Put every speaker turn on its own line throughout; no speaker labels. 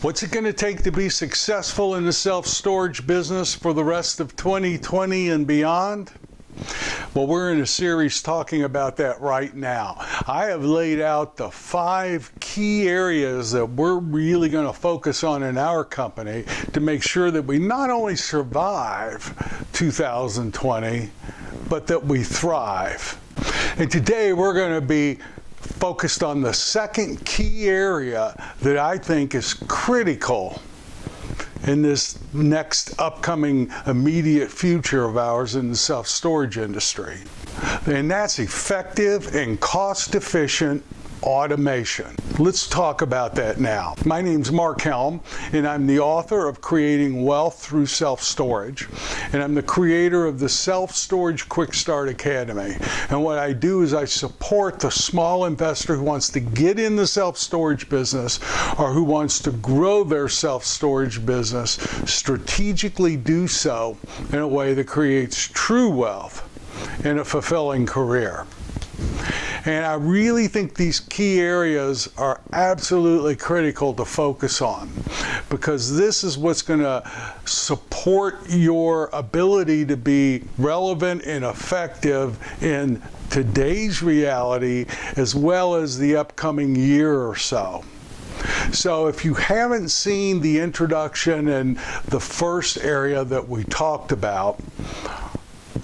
What's it going to take to be successful in the self-storage business for the rest of 2020 and beyond? Well, we're in a series talking about that right now. I have laid out the 5 key areas that we're really going to focus on in our company to make sure that we not only survive 2020, but that we thrive. And today we're going to be focused on the second key area that I think is critical in this next upcoming immediate future of ours in the self-storage industry. And that's effective and cost-efficient automation. Let's talk about that now. My name's Mark Helm, and I'm the author of Creating Wealth Through Self-Storage, and I'm the creator of the Self-Storage Quick Start Academy. And what I do is I support the small investor who wants to get in the self-storage business or who wants to grow their self-storage business, strategically do so in a way that creates true wealth and a fulfilling career. And I really think these key areas are absolutely critical to focus on, because this is what's going to support your ability to be relevant and effective in today's reality as well as the upcoming year or so. So if you haven't seen the introduction and the first area that we talked about,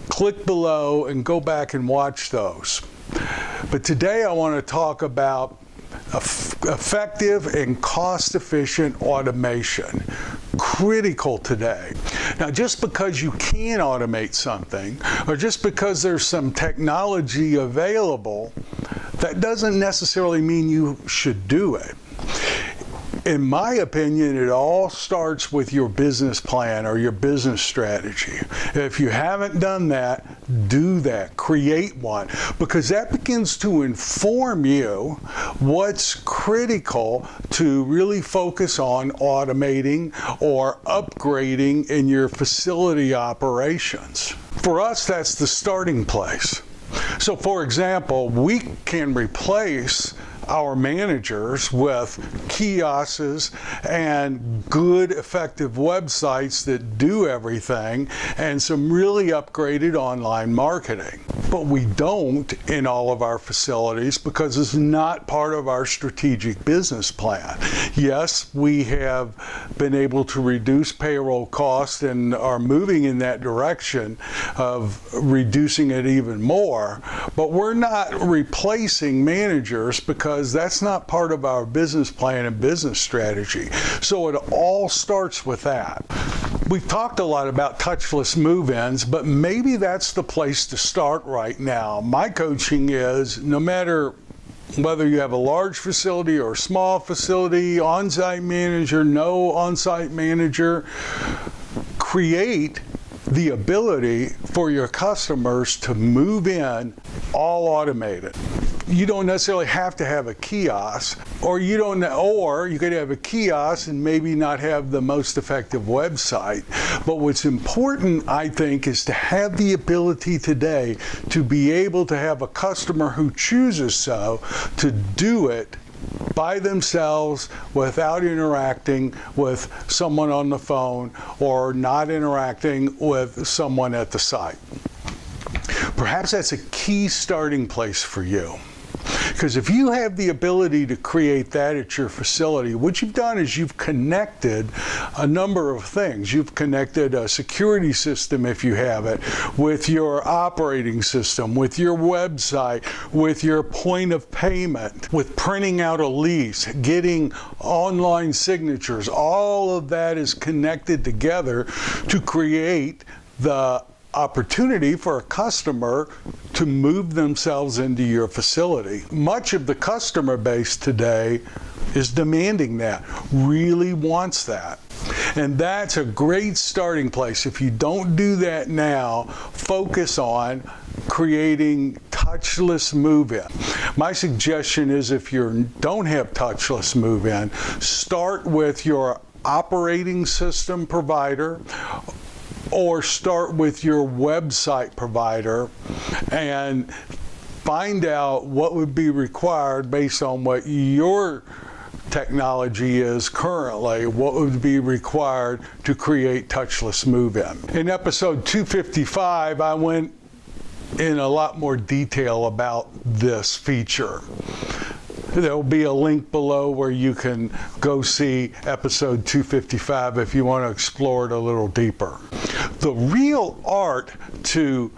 click below and go back and watch those. But today I want to talk about effective and cost-efficient automation. Critical today. Now, just because you can automate something, or just because there's some technology available, that doesn't necessarily mean you should do it. In my opinion, it all starts with your business plan or your business strategy. If you haven't done that, do that. Create one, because that begins to inform you what's critical to really focus on automating or upgrading in your facility operations. For us, that's the starting place. So, for example, we can replace our managers with kiosks and good, effective websites that do everything and some really upgraded online marketing. But we don't in all of our facilities because it's not part of our strategic business plan. Yes, we have been able to reduce payroll costs and are moving in that direction of reducing it even more, but we're not replacing managers because that's not part of our business plan and business strategy. So it all starts with that. We've talked a lot about touchless move-ins, but maybe that's the place to start right now. My coaching is no matter whether you have a large facility or a small facility, on-site manager, no on-site manager, create the ability for your customers to move in all automated. You don't necessarily have to have a kiosk, or you could have a kiosk and maybe not have the most effective website. But what's important, I think, is to have the ability today to be able to have a customer who chooses so to do it by themselves without interacting with someone on the phone or not interacting with someone at the site. Perhaps that's a key starting place for you. Because if you have the ability to create that at your facility, what you've done is you've connected a number of things. You've connected a security system, if you have it, with your operating system, with your website, with your point of payment, with printing out a lease, getting online signatures. All of that is connected together to create the opportunity for a customer to move themselves into your facility. Much of the customer base today is demanding that, really wants that. And that's a great starting place. If you don't do that now, focus on creating touchless move-in. My suggestion is if you don't have touchless move-in, start with your operating system provider or start with your website provider and find out what would be required based on what your technology is currently, what would be required to create touchless move-in. In episode 255, I went in a lot more detail about this feature. There'll be a link below where you can go see episode 255 if you want to explore it a little deeper. The real art to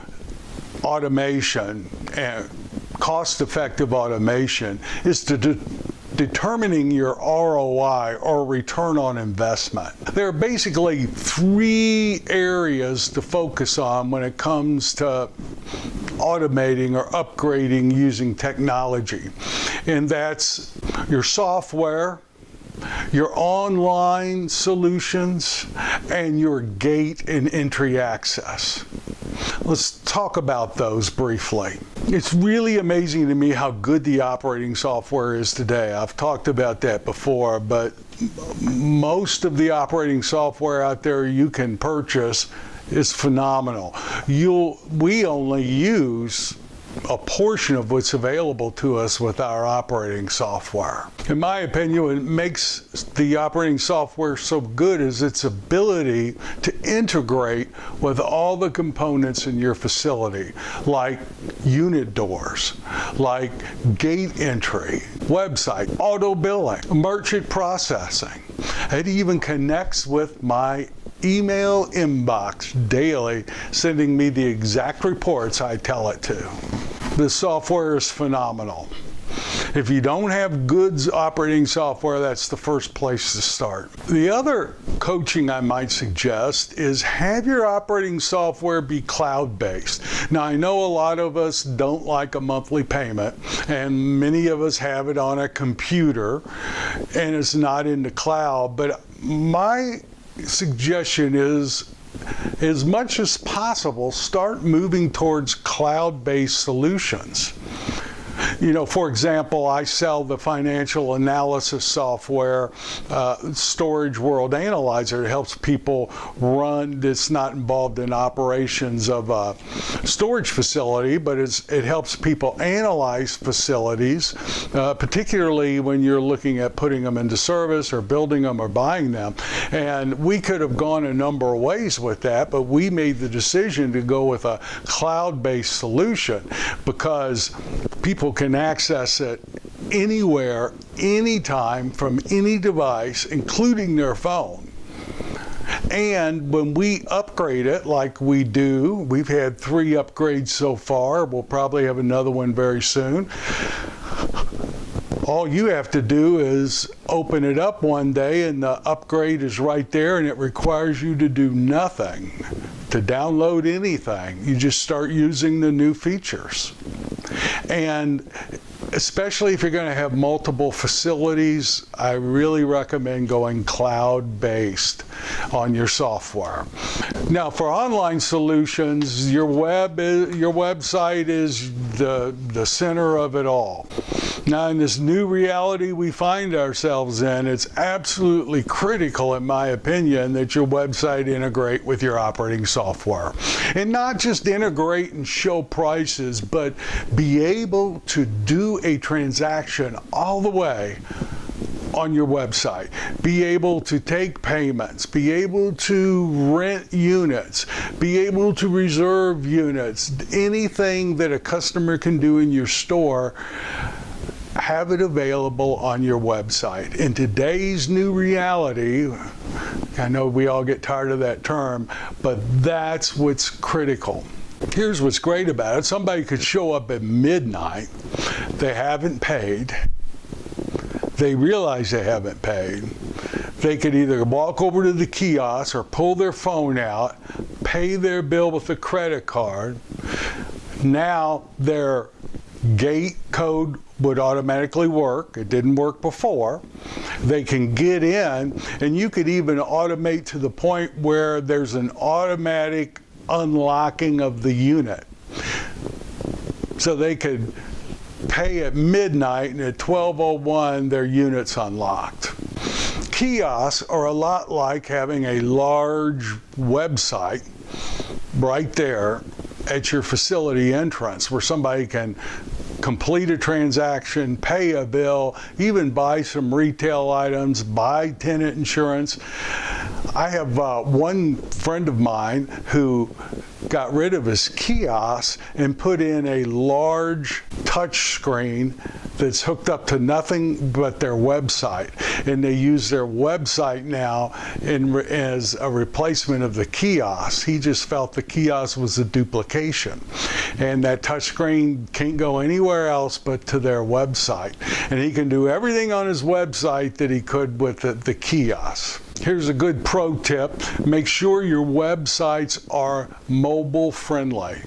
automation and cost-effective automation is to determining your ROI, or return on investment. There are basically 3 areas to focus on when it comes to automating or upgrading using technology. And that's your software, your online solutions, and your gate and entry access. Let's talk about those briefly. It's really amazing to me how good the operating software is today. I've talked about that before, but most of the operating software out there you can purchase is phenomenal. We only use a portion of what's available to us with our operating software. In my opinion, what makes the operating software so good is its ability to integrate with all the components in your facility, like unit doors, like gate entry, website, auto billing, merchant processing. It even connects with my email inbox daily, sending me the exact reports I tell it to. The software is phenomenal. If you don't have good operating software, that's the first place to start. The other coaching I might suggest is have your operating software be cloud-based. Now, I know a lot of us don't like a monthly payment, and many of us have it on a computer, and it's not in the cloud, but my suggestion is, as much as possible, start moving towards cloud-based solutions. You know, for example, I sell the financial analysis software, Storage World Analyzer. It helps people run, it's not involved in operations of a storage facility, but it helps people analyze facilities, particularly when you're looking at putting them into service or building them or buying them. And we could have gone a number of ways with that, but we made the decision to go with a cloud-based solution because people can access it anywhere, anytime, from any device, including their phone. And when we upgrade it, like we do, we've had 3 upgrades so far, we'll probably have another one very soon. All you have to do is open it up one day and the upgrade is right there, and it requires you to do nothing, to download anything. You just start using the new features. And especially if you're going to have multiple facilities, I really recommend going cloud-based on your software. Now, for online solutions, your website is the center of it all. Now, in this new reality we find ourselves in, it's absolutely critical, in my opinion, that your website integrate with your operating software. And not just integrate and show prices, but be able to do a transaction all the way on your website, be able to take payments, be able to rent units, be able to reserve units, anything that a customer can do in your store, have it available on your website. In today's new reality, I know we all get tired of that term, but that's what's critical. Here's what's great about it. Somebody could show up at midnight, they haven't paid, they realize they haven't paid. They could either walk over to the kiosk or pull their phone out, pay their bill with a credit card. Now their gate code would automatically work. It didn't work before. They can get in, and you could even automate to the point where there's an automatic unlocking of the unit. So they could pay at midnight, and at 12:01 their unit's unlocked. Kiosks are a lot like having a large website right there at your facility entrance where somebody can complete a transaction, pay a bill, even buy some retail items, buy tenant insurance. I have one friend of mine who got rid of his kiosk and put in a large touch screen that's hooked up to nothing but their website. And they use their website now as a replacement of the kiosk. He just felt the kiosk was a duplication. And that touch screen can't go anywhere else but to their website. And he can do everything on his website that he could with the kiosk. Here's a good pro tip. Make sure your websites are mobile friendly.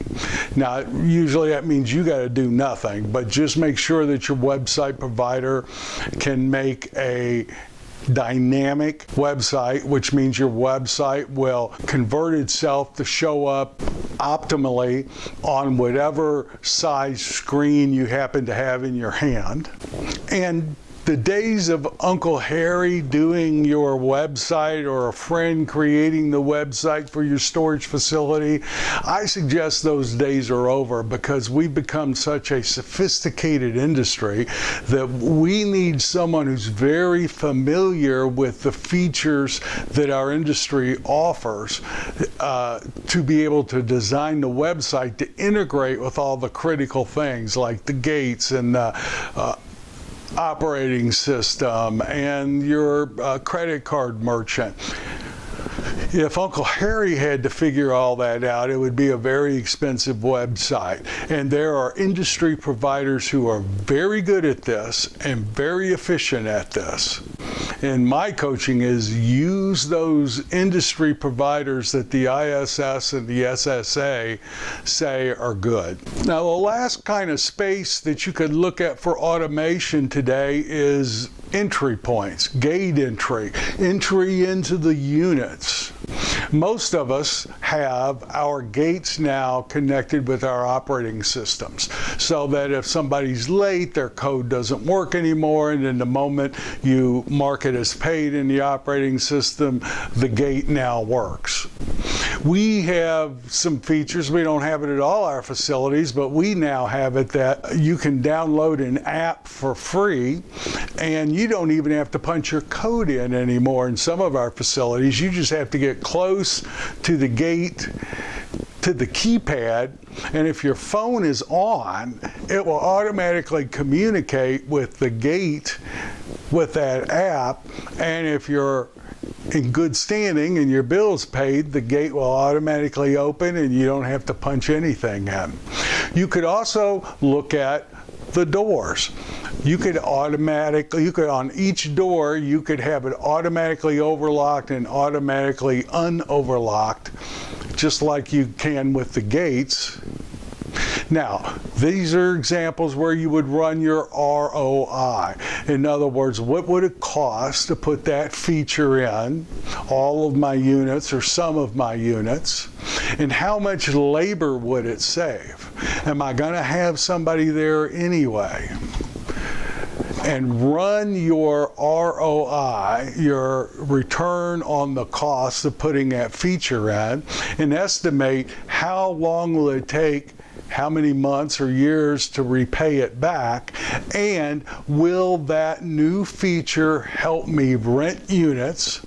Now, usually that means you got to do nothing, but just make sure that your website provider can make a dynamic website, which means your website will convert itself to show up optimally on whatever size screen you happen to have in your hand. And the days of Uncle Harry doing your website or a friend creating the website for your storage facility, I suggest those days are over, because we've become such a sophisticated industry that we need someone who's very familiar with the features that our industry offers to be able to design the website to integrate with all the critical things like the gates and operating system and your credit card merchant. If Uncle Harry had to figure all that out, it would be a very expensive website. And there are industry providers who are very good at this and very efficient at this. And my coaching is use those industry providers that the ISS and the SSA say are good. Now, the last kind of space that you could look at for automation today is entry points, gate entry into the units. Most of us have our gates now connected with our operating systems, so that if somebody's late, their code doesn't work anymore, and then the moment you mark it as paid in the operating system, the gate now works. We have some features. We don't have it at all our facilities, but we now have it that you can download an app for free, and you don't even have to punch your code in anymore in some of our facilities. You just have to get close to the gate, to the keypad, and if your phone is on, it will automatically communicate with the gate with that app. And if you're in good standing and your bill's paid, the gate will automatically open and you don't have to punch anything in. You could also look at the doors. You could on each door, you could have it automatically overlocked and automatically unoverlocked, just like you can with the gates. Now, these are examples where you would run your ROI. In other words, what would it cost to put that feature in all of my units or some of my units? And how much labor would it save? Am I going to have somebody there anyway? And run your ROI, your return on the cost of putting that feature in, and estimate how long will it take, how many months or years to repay it back, and will that new feature help me rent units,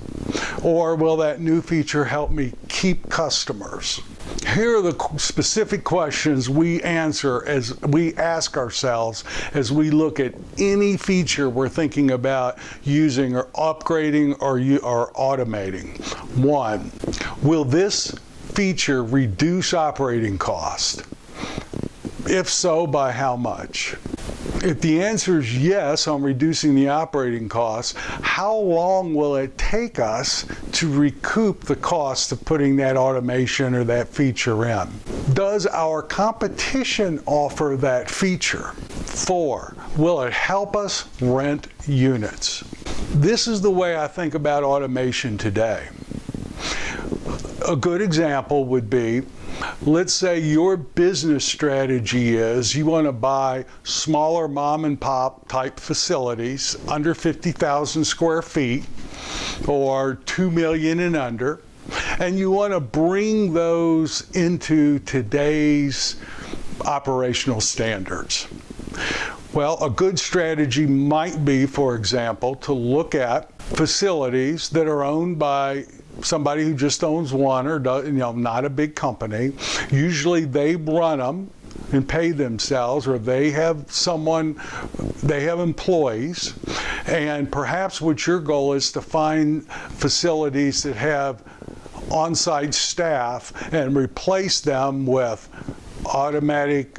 or will that new feature help me keep customers? Here are the specific questions we answer as we ask ourselves as we look at any feature we're thinking about using or upgrading or automating. 1, will this feature reduce operating cost? If so, by how much? If the answer is yes on reducing the operating costs, how long will it take us to recoup the cost of putting that automation or that feature in? Does our competition offer that feature? 4, will it help us rent units? This is the way I think about automation today. A good example would be, let's say your business strategy is you want to buy smaller mom and pop type facilities under 50,000 square feet or 2 million and under, and you want to bring those into today's operational standards. Well, a good strategy might be, for example, to look at facilities that are owned by somebody who just owns one or not a big company. Usually they run them and pay themselves, or they have employees. And perhaps what your goal is to find facilities that have on-site staff and replace them with automatic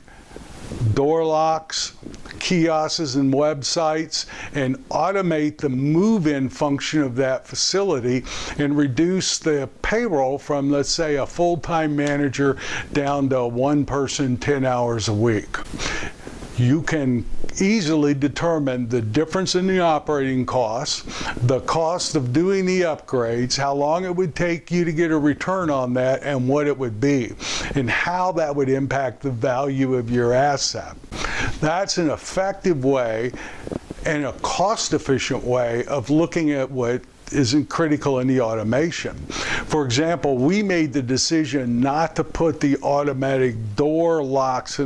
door locks, kiosks, and websites, and automate the move-in function of that facility and reduce the payroll from, let's say, a full-time manager down to one person 10 hours a week. You can easily determine the difference in the operating costs, the cost of doing the upgrades, how long it would take you to get a return on that, and what it would be, and how that would impact the value of your asset. That's an effective way and a cost-efficient way of looking at what isn't critical in the automation. For example, we made the decision not to put the automatic door locks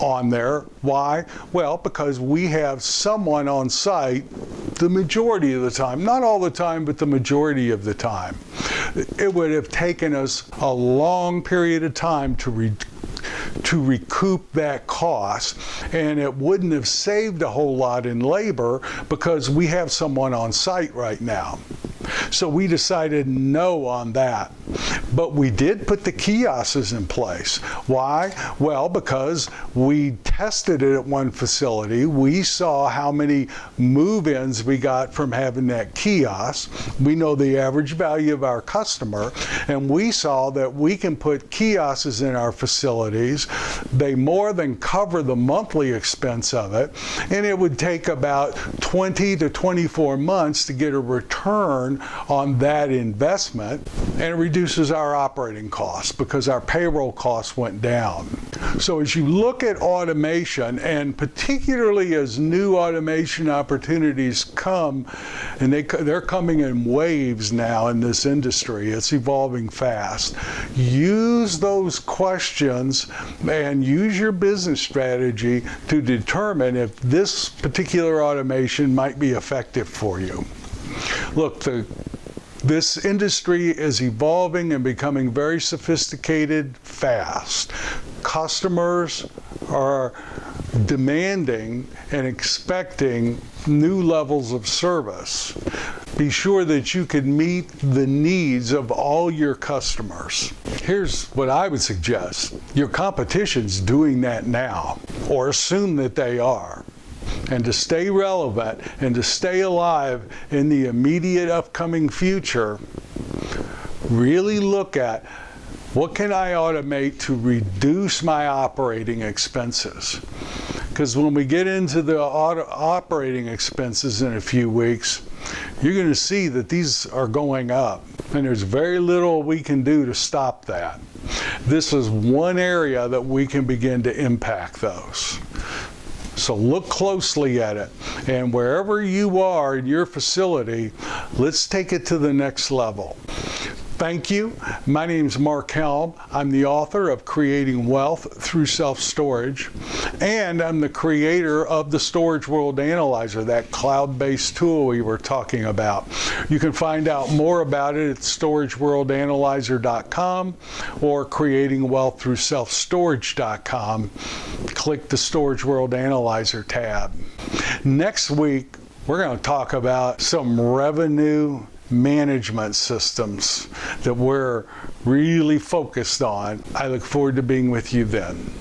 on there. Why? Well, because we have someone on site the majority of the time. Not all the time, but the majority of the time. It would have taken us a long period of time to recoup that cost, and it wouldn't have saved a whole lot in labor because we have someone on site right now. So we decided no on that. But we did put the kiosks in place. Why? Well, because we tested it at one facility. We saw how many move-ins we got from having that kiosk. We know the average value of our customer, and we saw that we can put kiosks in our facilities. They more than cover the monthly expense of it, and it would take about 20 to 24 months to get a return on that investment, and it reduces our operating costs because our payroll costs went down. So as you look at automation, and particularly as new automation opportunities come, and they're coming in waves now in this industry, it's evolving fast, use those questions and use your business strategy to determine if this particular automation might be effective for you. Look, this industry is evolving and becoming very sophisticated fast. Customers are demanding and expecting new levels of service. Be sure that you can meet the needs of all your customers. Here's what I would suggest. Your competition's doing that now, or assume that they are. And to stay relevant and to stay alive in the immediate upcoming future, really look at what can I automate to reduce my operating expenses. Because when we get into the operating expenses in a few weeks, you're going to see that these are going up, and there's very little we can do to stop that. This is one area that we can begin to impact those. So look closely at it, and wherever you are in your facility, let's take it to the next level. Thank you. My name is Mark Helm. I'm the author of Creating Wealth Through Self-Storage, and I'm the creator of the Storage World Analyzer, that cloud-based tool we were talking about. You can find out more about it at storageworldanalyzer.com or creatingwealththroughselfstorage.com. Click the Storage World Analyzer tab. Next week, we're going to talk about some revenue management systems that we're really focused on. I look forward to being with you then.